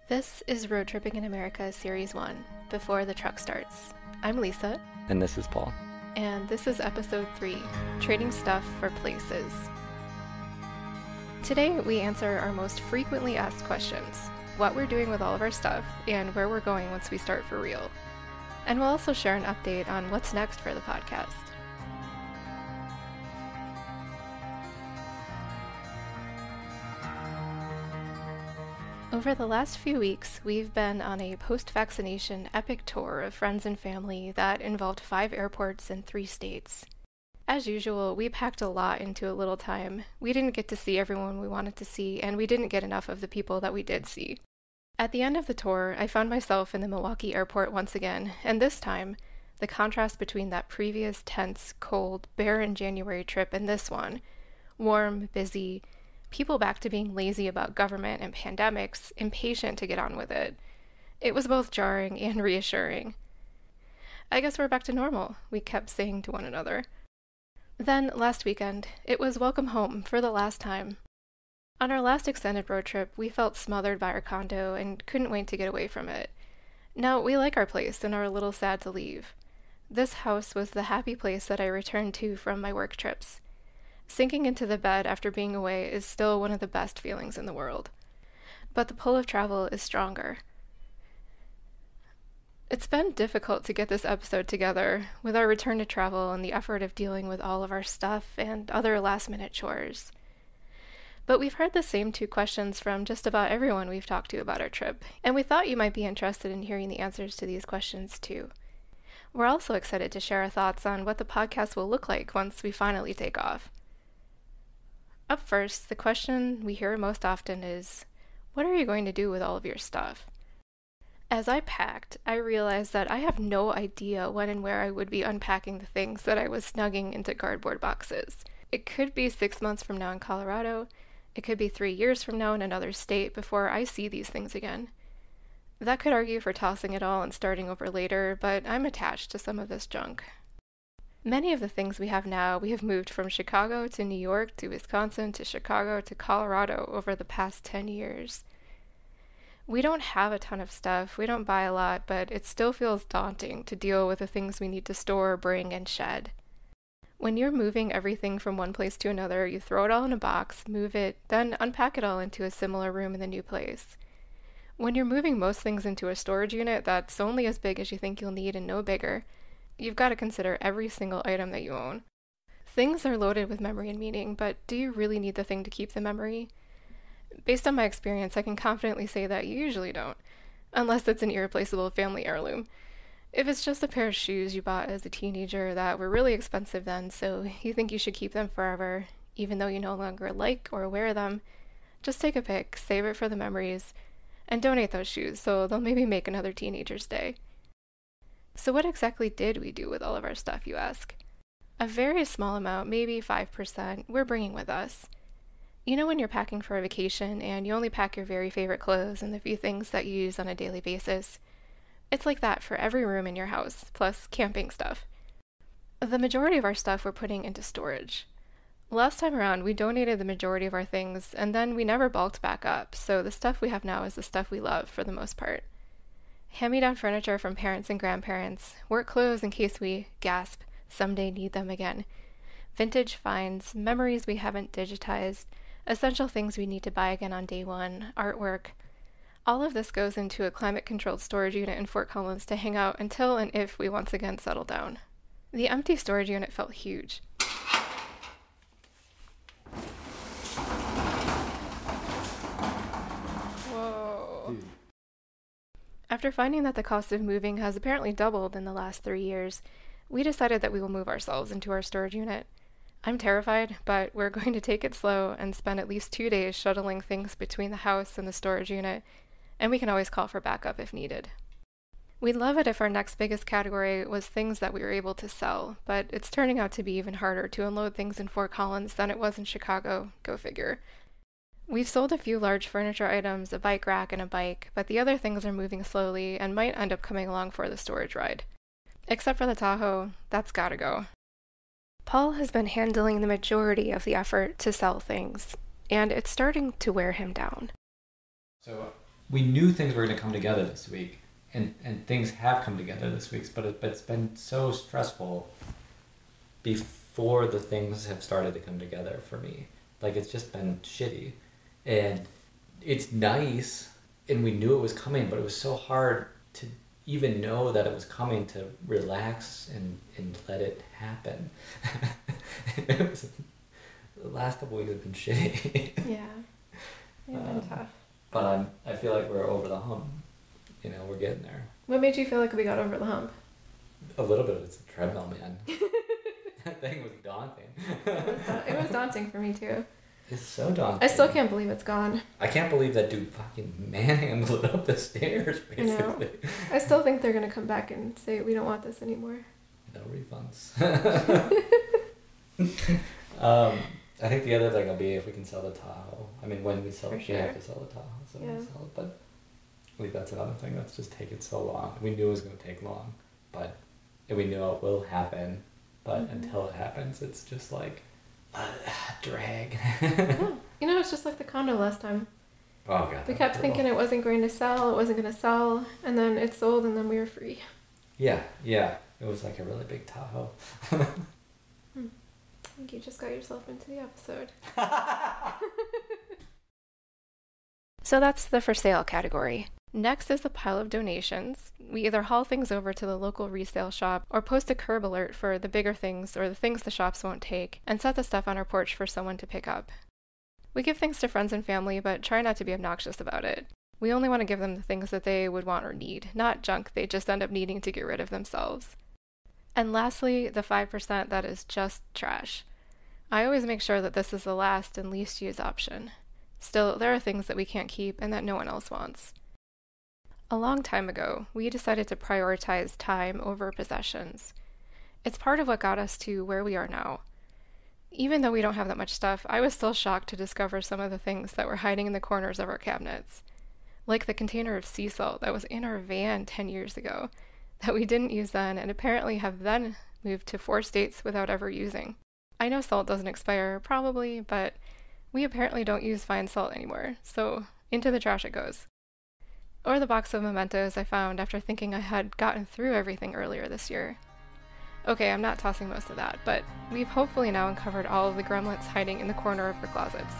This is Road Tripping in America Series 1, Before the Truck Starts. I'm Lisa. And this is Paul. And this is Episode 3, Trading Stuff for Places. Today we answer our most frequently asked questions, what we're doing with all of our stuff, and where we're going once we start for real. And we'll also share an update on what's next for the podcast. Over the last few weeks, we've been on a post-vaccination epic tour of friends and family that involved 5 airports in 3 states. As usual, we packed a lot into a little time. We didn't get to see everyone we wanted to see, and we didn't get enough of the people that we did see. At the end of the tour, I found myself in the Milwaukee airport once again, and this time, the contrast between that previous tense, cold, barren January trip and this one, warm, busy, people back to being lazy about government and pandemics, impatient to get on with it. It was both jarring and reassuring. I guess we're back to normal, we kept saying to one another. Then, last weekend, it was welcome home for the last time. On our last extended road trip, we felt smothered by our condo and couldn't wait to get away from it. Now, we like our place and are a little sad to leave. This house was the happy place that I returned to from my work trips. Sinking into the bed after being away is still one of the best feelings in the world. But the pull of travel is stronger. It's been difficult to get this episode together, with our return to travel and the effort of dealing with all of our stuff and other last-minute chores. But we've heard the same 2 questions from just about everyone we've talked to about our trip, and we thought you might be interested in hearing the answers to these questions too. We're also excited to share our thoughts on what the podcast will look like once we finally take off. Up first, the question we hear most often is, what are you going to do with all of your stuff? As I packed, I realized that I have no idea when and where I would be unpacking the things that I was snugging into cardboard boxes. It could be 6 months from now in Colorado. It could be 3 years from now in another state before I see these things again. That could argue for tossing it all and starting over later, but I'm attached to some of this junk. Many of the things we have now, we have moved from Chicago to New York to Wisconsin to Chicago to Colorado over the past 10 years. We don't have a ton of stuff, we don't buy a lot, but it still feels daunting to deal with the things we need to store, bring, and shed. When you're moving everything from one place to another, you throw it all in a box, move it, then unpack it all into a similar room in the new place. When you're moving most things into a storage unit that's only as big as you think you'll need and no bigger, you've got to consider every single item that you own. Things are loaded with memory and meaning, but do you really need the thing to keep the memory? Based on my experience, I can confidently say that you usually don't, unless it's an irreplaceable family heirloom. If it's just a pair of shoes you bought as a teenager that were really expensive then, so you think you should keep them forever, even though you no longer like or wear them, just take a pic, save it for the memories, and donate those shoes so they'll maybe make another teenager's day. So what exactly did we do with all of our stuff, you ask? A very small amount, maybe 5%, we're bringing with us. You know when you're packing for a vacation and you only pack your very favorite clothes and the few things that you use on a daily basis? It's like that for every room in your house, plus camping stuff. The majority of our stuff we're putting into storage. Last time around, we donated the majority of our things, and then we never bulked back up, so the stuff we have now is the stuff we love for the most part. Hand-me-down furniture from parents and grandparents, work clothes in case we, gasp, someday need them again, vintage finds, memories we haven't digitized, essential things we need to buy again on day one, artwork. All of this goes into a climate-controlled storage unit in Fort Collins to hang out until and if we once again settle down. The empty storage unit felt huge. After finding that the cost of moving has apparently doubled in the last 3 years, we decided that we will move ourselves into our storage unit. I'm terrified, but we're going to take it slow and spend at least 2 days shuttling things between the house and the storage unit, and we can always call for backup if needed. We'd love it if our next biggest category was things that we were able to sell, but it's turning out to be even harder to unload things in Fort Collins than it was in Chicago, go figure. We've sold a few large furniture items, a bike rack, and a bike, but the other things are moving slowly and might end up coming along for the storage ride. Except for the Tahoe, that's gotta go. Paul has been handling the majority of the effort to sell things, and it's starting to wear him down. So we knew things were going to come together this week, and things have come together this week, but it's been so stressful before the things have started to come together for me. Like, it's just been shitty. And it's nice, and we knew it was coming, but it was so hard to even know that it was coming, to relax and let it happen. It was, the last couple weeks have been shitty. Yeah. It's been tough. But I feel like we're over the hump. We're getting there. What made you feel like we got over the hump? A little bit of it's a treadmill, man. That thing was daunting. It was daunting for me too. It's so daunting. I still can't believe it's gone. I can't believe that dude fucking manhandled it up the stairs, basically. I still think they're gonna come back and say we don't want this anymore. No refunds. I think the other thing will be if we can sell the Tahoe. I mean, when we sell it, we have to sell the Tahoe, so we sell it. But I think that's another thing that's just taken so long. We knew it was going to take long, and we knew it will happen. But until it happens, it's just like a drag. Yeah. It's just like the condo last time. Oh god. We kept thinking it wasn't going to sell, and then it sold, and then we were free. Yeah. It was like a really big Tahoe. I think you just got yourself into the episode. So that's the for sale category. Next is the pile of donations. We either haul things over to the local resale shop or post a curb alert for the bigger things or the things the shops won't take, and set the stuff on our porch for someone to pick up. We give things to friends and family, but try not to be obnoxious about it. We only want to give them the things that they would want or need, not junk they just end up needing to get rid of themselves. And lastly, the 5% that is just trash. I always make sure that this is the last and least used option. Still, there are things that we can't keep and that no one else wants. A long time ago, we decided to prioritize time over possessions. It's part of what got us to where we are now. Even though we don't have that much stuff, I was still shocked to discover some of the things that were hiding in the corners of our cabinets. Like the container of sea salt that was in our van 10 years ago, that we didn't use then and apparently have then moved to 4 states without ever using. I know salt doesn't expire, probably, but we apparently don't use fine salt anymore, so into the trash it goes. Or the box of mementos I found after thinking I had gotten through everything earlier this year. Okay, I'm not tossing most of that, but we've hopefully now uncovered all of the gremlins hiding in the corner of our closets.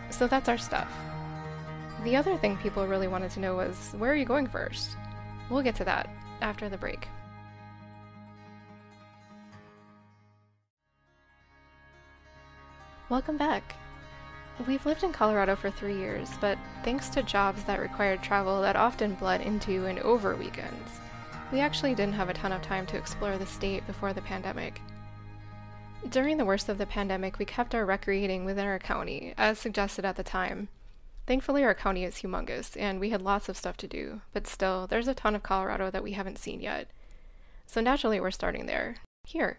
So that's our stuff. The other thing people really wanted to know was, where are you going first? We'll get to that after the break. Welcome back. We've lived in Colorado for 3 years, but thanks to jobs that required travel that often bled into and over weekends, we actually didn't have a ton of time to explore the state before the pandemic. During the worst of the pandemic, we kept our recreating within our county, as suggested at the time. Thankfully, our county is humongous, and we had lots of stuff to do, but still, there's a ton of Colorado that we haven't seen yet. So naturally, we're starting there. Here.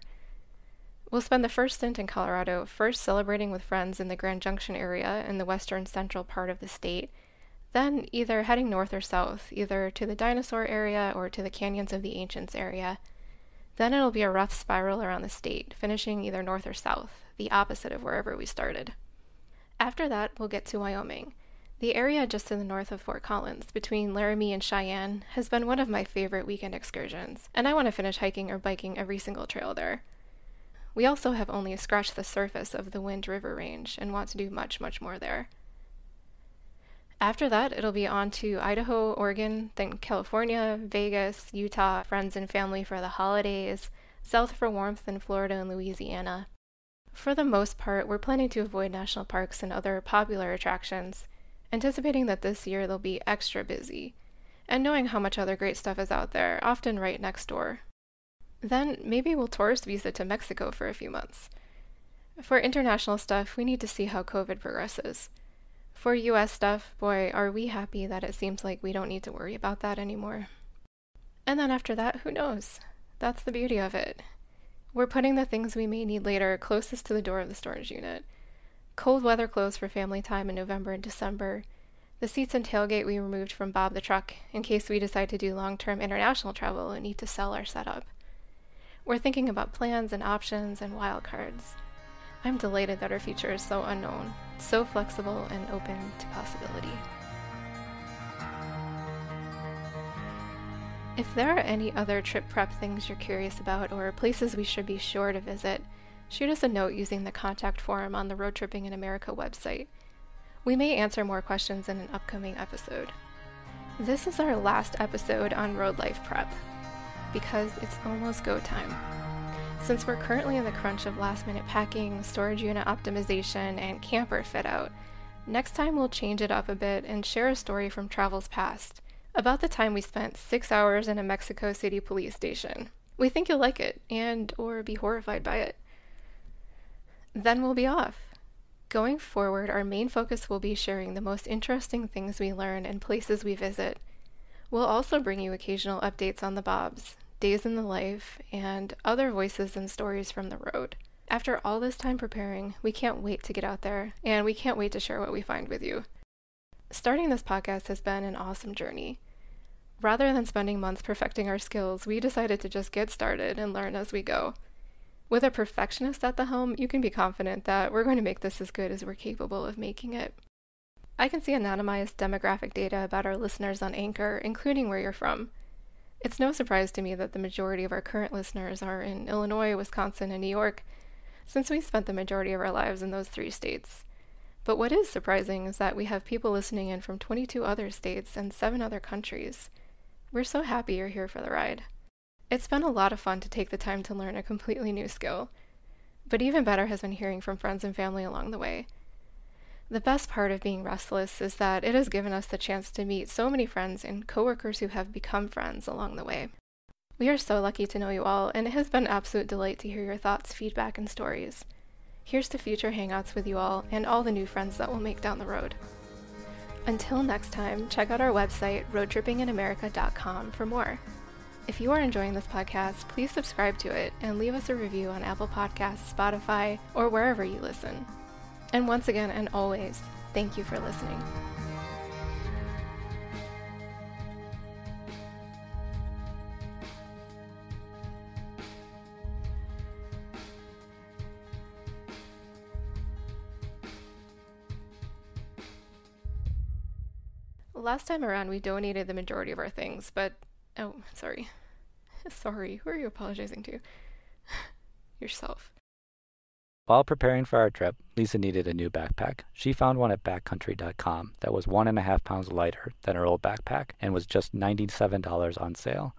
We'll spend the first stint in Colorado first celebrating with friends in the Grand Junction area in the western central part of the state, then either heading north or south, either to the dinosaur area or to the Canyons of the Ancients area. Then it'll be a rough spiral around the state, finishing either north or south, the opposite of wherever we started. After that, we'll get to Wyoming. The area just to the north of Fort Collins, between Laramie and Cheyenne, has been one of my favorite weekend excursions, and I want to finish hiking or biking every single trail there. We also have only scratched the surface of the Wind River Range and want to do much, much more there. After that, it'll be on to Idaho, Oregon, then California, Vegas, Utah, friends and family for the holidays, south for warmth in Florida and Louisiana. For the most part, we're planning to avoid national parks and other popular attractions, anticipating that this year they'll be extra busy, and knowing how much other great stuff is out there, often right next door. Then maybe we'll tourist visa to Mexico for a few months. For international stuff, we need to see how COVID progresses. For US stuff, boy, are we happy that it seems like we don't need to worry about that anymore. And then after that, who knows? That's the beauty of it. We're putting the things we may need later closest to the door of the storage unit. Cold weather clothes for family time in November and December. The seats and tailgate we removed from Bob the Truck in case we decide to do long-term international travel and need to sell our setup. We're thinking about plans and options and wildcards. I'm delighted that our future is so unknown, so flexible and open to possibility. If there are any other trip prep things you're curious about or places we should be sure to visit, shoot us a note using the contact form on the Road Tripping in America website. We may answer more questions in an upcoming episode. This is our last episode on road life prep, because it's almost go time. Since we're currently in the crunch of last-minute packing, storage unit optimization, and camper fit-out, next time we'll change it up a bit and share a story from travels past, about the time we spent 6 hours in a Mexico City police station. We think you'll like it, or be horrified by it. Then we'll be off. Going forward, our main focus will be sharing the most interesting things we learn and places we visit. We'll also bring you occasional updates on the Bobs, days in the life, and other voices and stories from the road. After all this time preparing, we can't wait to get out there, and we can't wait to share what we find with you. Starting this podcast has been an awesome journey. Rather than spending months perfecting our skills, we decided to just get started and learn as we go. With a perfectionist at the helm, you can be confident that we're going to make this as good as we're capable of making it. I can see anonymized demographic data about our listeners on Anchor, including where you're from. It's no surprise to me that the majority of our current listeners are in Illinois, Wisconsin, and New York, since we spent the majority of our lives in those 3 states. But what is surprising is that we have people listening in from 22 other states and 7 other countries. We're so happy you're here for the ride. It's been a lot of fun to take the time to learn a completely new skill, but even better has been hearing from friends and family along the way. The best part of being restless is that it has given us the chance to meet so many friends and coworkers who have become friends along the way. We are so lucky to know you all, and it has been an absolute delight to hear your thoughts, feedback, and stories. Here's to future hangouts with you all and all the new friends that we'll make down the road. Until next time, check out our website, roadtrippinginamerica.com, for more. If you are enjoying this podcast, please subscribe to it and leave us a review on Apple Podcasts, Spotify, or wherever you listen. And once again, and always, thank you for listening. Last time around, we donated the majority of our things, but... Oh, sorry. Sorry, who are you apologizing to? Yourself. While preparing for our trip, Lisa needed a new backpack. She found one at backcountry.com that was 1.5 pounds lighter than her old backpack and was just $97 on sale.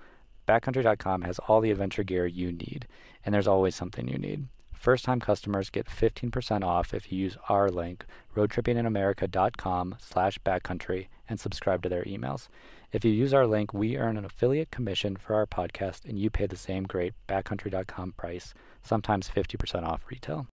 Backcountry.com has all the adventure gear you need, and there's always something you need. First-time customers get 15% off if you use our link, roadtrippinginamerica.com/backcountry, and subscribe to their emails. If you use our link, we earn an affiliate commission for our podcast, and you pay the same great backcountry.com price, sometimes 50% off retail.